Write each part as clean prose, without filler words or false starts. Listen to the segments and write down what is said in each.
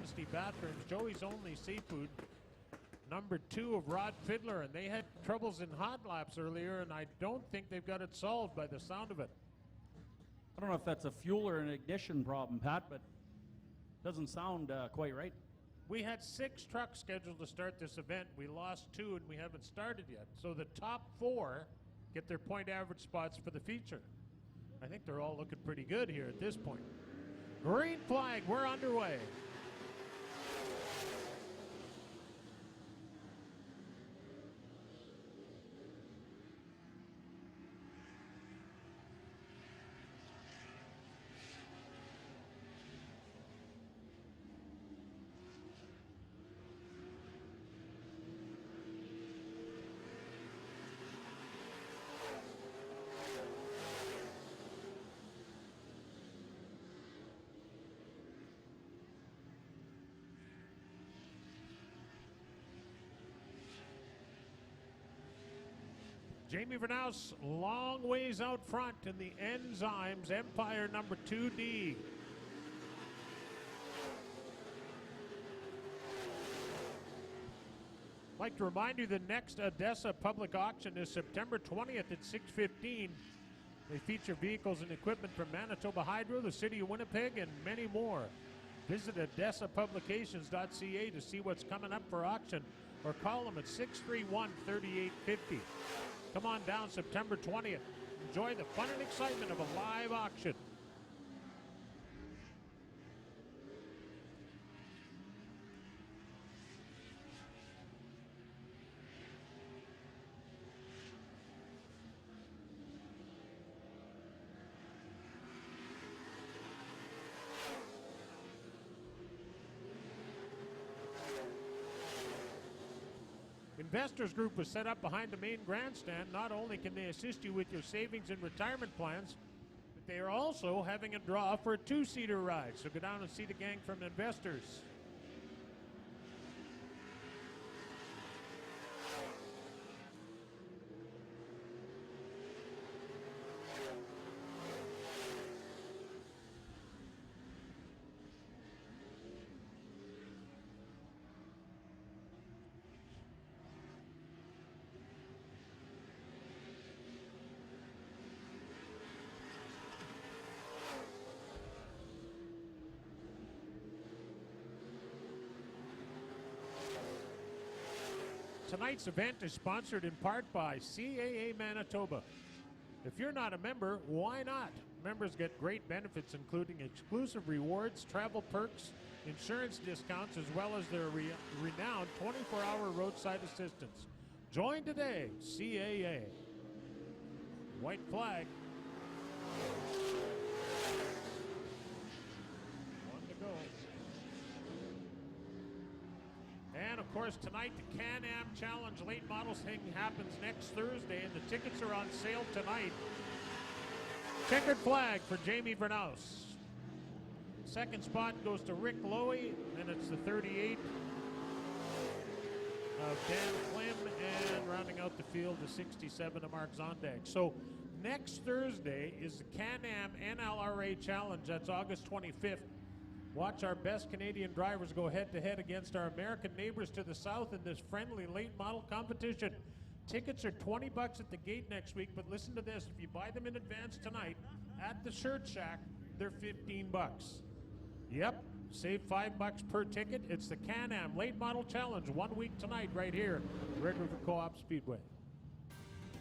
Dynasty Bathrooms, Joey's Only Seafood, number 2 of Rod Fiddler, and they had troubles in hot laps earlier, and I don't think they've got it solved by the sound of it. I don't know if that's a fuel or an ignition problem, Pat, but it doesn't sound quite right. We had 6 trucks scheduled to start this event. We lost 2 and we haven't started yet. So the top 4 get their point average spots for the feature. I think they're all looking pretty good here at this point. Green flag, we're underway. Jamie Vernaus, long ways out front in the Enzymes Empire number 2D. I'd like to remind you the next Odessa public auction is September 20th at 6:15. They feature vehicles and equipment from Manitoba Hydro, the City of Winnipeg, and many more. Visit OdessaPublications.ca to see what's coming up for auction, or call them at 631-3850. Come on down September 20th. Enjoy the fun and excitement of a live auction. Investors Group was set up behind the main grandstand. Not only can they assist you with your savings and retirement plans, but they are also having a draw for a 2-seater ride. So go down and see the gang from Investors. Tonight's event is sponsored in part by CAA Manitoba. If you're not a member, why not? Members get great benefits, including exclusive rewards, travel perks, insurance discounts, as well as their renowned 24-hour roadside assistance. Join today, CAA. White flag. 1 to go. And of course tonight the Can-Am Challenge late models thing happens next Thursday, and the tickets are on sale tonight. Checkered flag for Jamie Vernaus. Second spot goes to Rick Lowy, and it's the 38 of Dan Klim, and rounding out the field the 67 of Mark Zondag. So next Thursday is the Can-Am NLRA Challenge. That's August 25th. Watch our best Canadian drivers go head-to-head against our American neighbors to the south in this friendly late model competition. Tickets are $20 at the gate next week, but listen to this. If you buy them in advance tonight at the Shirt Shack, they're $15. Yep, save $5 per ticket. It's the Can-Am Late Model Challenge 1 week tonight right here at Red River Co-op Speedway.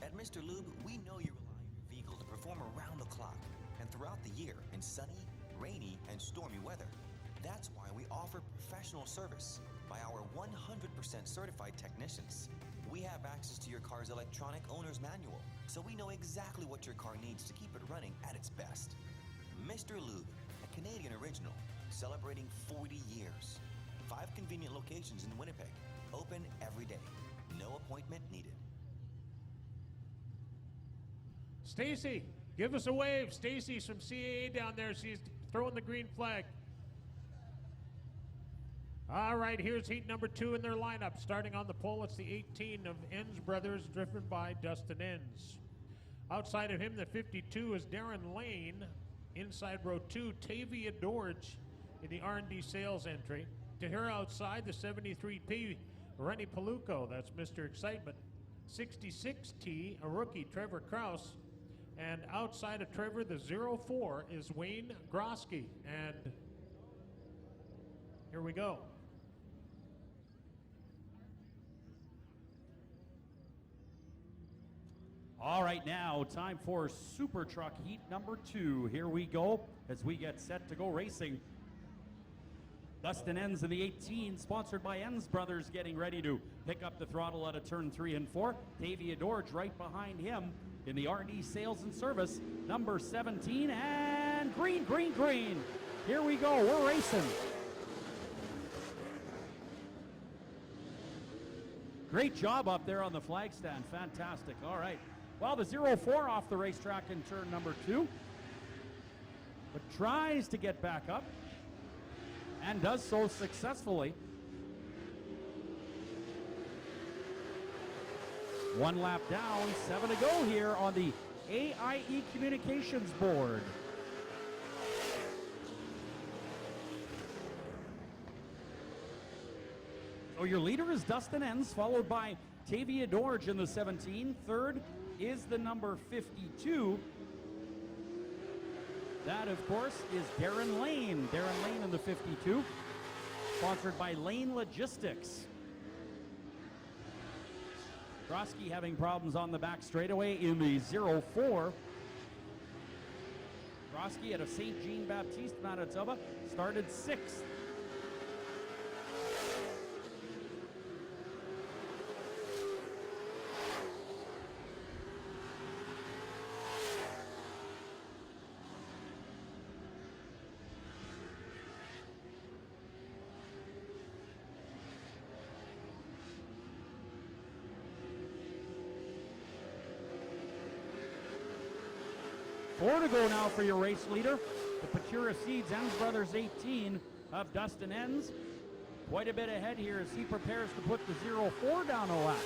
At Mr. Lube, we know you rely on your vehicle to perform around the clock and throughout the year in sunny, rainy, and stormy weather. That's why we offer professional service by our 100% certified technicians. We have access to your car's electronic owner's manual, so we know exactly what your car needs to keep it running at its best. Mr. Lube, a Canadian original, celebrating 40 years. 5 convenient locations in Winnipeg, open every day. No appointment needed. Stacy, give us a wave. Stacy's from CAA down there. She's throwing the green flag. All right, here's heat number 2 in their lineup. Starting on the pole, it's the 18 of Enns Brothers, driven by Dustin Enns. Outside of him, the 52 is Darren Lane. Inside row 2, Tavia Dorge in the R&D sales entry. To her outside, the 73P, Rennie Paluco, that's Mr. Excitement. 66T, a rookie, Trevor Kraus. And outside of Trevor, the 04 is Wayne Grosky. And here we go. All right, now time for Super Truck Heat number 2. Here we go as we get set to go racing. Dustin Enns in the 18, sponsored by Enns Brothers, getting ready to pick up the throttle out of turn 3 and 4. Tavia Dorge right behind him in the RD Sales and Service, number 17, and green, green, green. Here we go, we're racing. Great job up there on the flag stand, fantastic, all right. Well, the 04 off the racetrack in turn number 2, but tries to get back up and does so successfully. 1 lap down, 7 to go here on the AIE Communications board. So your leader is Dustin Enns, followed by Tavia Dorge in the 17. Third is the number 52. That, of course, is Darren Lane. Darren Lane in the 52, sponsored by Lane Logistics. Grosky having problems on the back straightaway in the 04. Grosky out of St. Jean Baptiste, Manitoba, started 6th. Four to go now for your race leader. The Patura Seeds Enns Brothers 18 of Dustin Enns. Quite a bit ahead here as he prepares to put the 04 down a lap.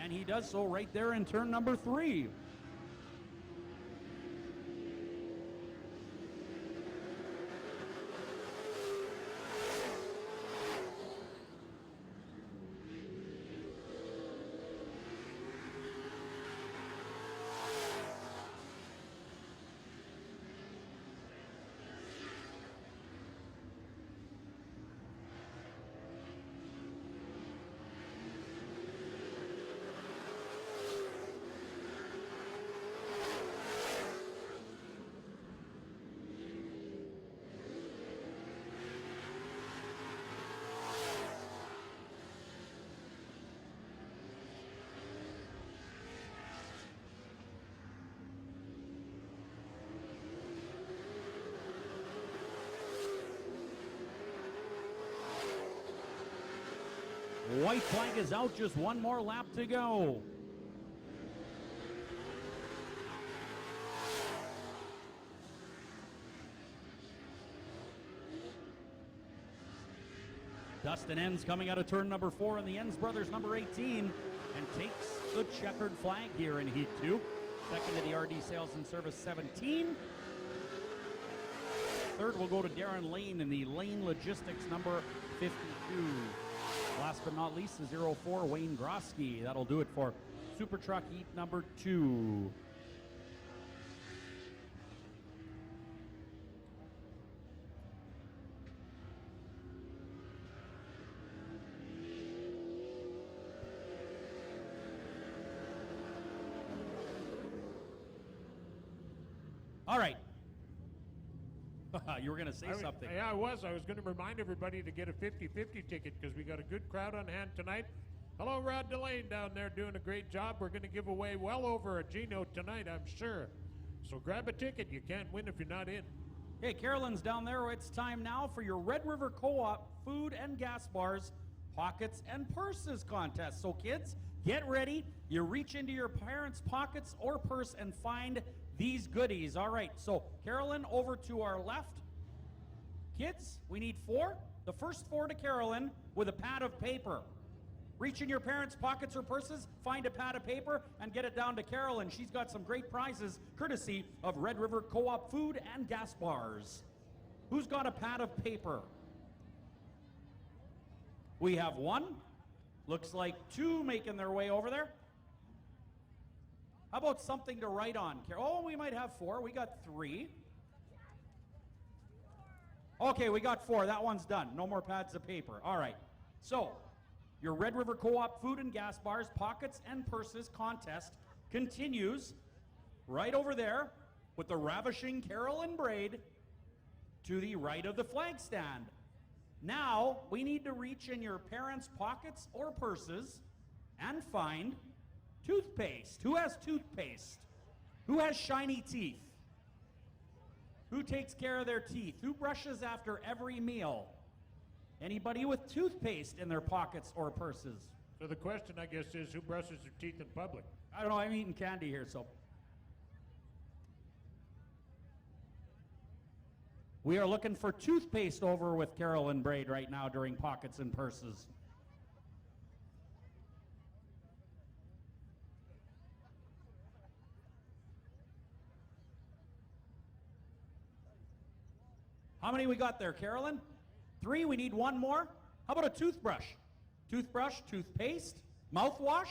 And he does so right there in turn number 3. White flag is out, just one more lap to go. Dustin Enns coming out of turn number 4 in the Enns Brothers number 18 and takes the checkered flag here in Heat 2. Second to the RD Sales and Service 17. Third will go to Darren Lane in the Lane Logistics number 52. Last but not least, the 04, Wayne Grosky. That'll do it for Super Truck Heat number 2. All right. You were going to say something. Yeah, I was. I was going to remind everybody to get a 50-50 ticket because we got a good crowd on hand tonight. Hello, Rod Delane down there doing a great job. We're going to give away well over a G-Note tonight, I'm sure. So grab a ticket. You can't win if you're not in. Hey, Carolyn's down there. It's time now for your Red River Co-op food and gas bars, pockets and purses contest. So kids, get ready. You reach into your parents' pockets or purse and find these goodies. All right, so Carolyn, over to our left. Kids, we need 4. The first 4 to Carolyn with a pad of paper. Reach in your parents' pockets or purses, find a pad of paper, and get it down to Carolyn. She's got some great prizes courtesy of Red River Co-op Food and Gas Bars. Who's got a pad of paper? We have one. Looks like two making their way over there. How about something to write on? Oh, we might have four. We got three. Okay, we got four. That one's done. No more pads of paper. All right. So, your Red River Co-op Food and Gas Bars Pockets and Purses contest continues right over there with the ravishing Carolyn Braid to the right of the flag stand. Now, we need to reach in your parents' pockets or purses and find toothpaste. Who has toothpaste? Who has shiny teeth? Who takes care of their teeth? Who brushes after every meal? Anybody with toothpaste in their pockets or purses? So the question, I guess, is who brushes their teeth in public? I don't know, I'm eating candy here, so. We are looking for toothpaste over with Carolyn Braid right now during pockets and purses. How many we got there, Carolyn? 3, we need one more. How about a toothbrush? Toothbrush, toothpaste, mouthwash,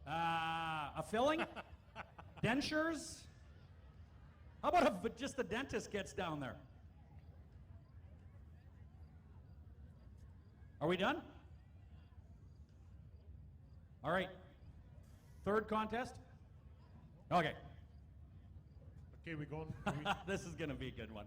a filling, dentures. How about if just the dentist gets down there? Are we done? All right. Third contest? Okay. Okay, we going? This is going to be a good one.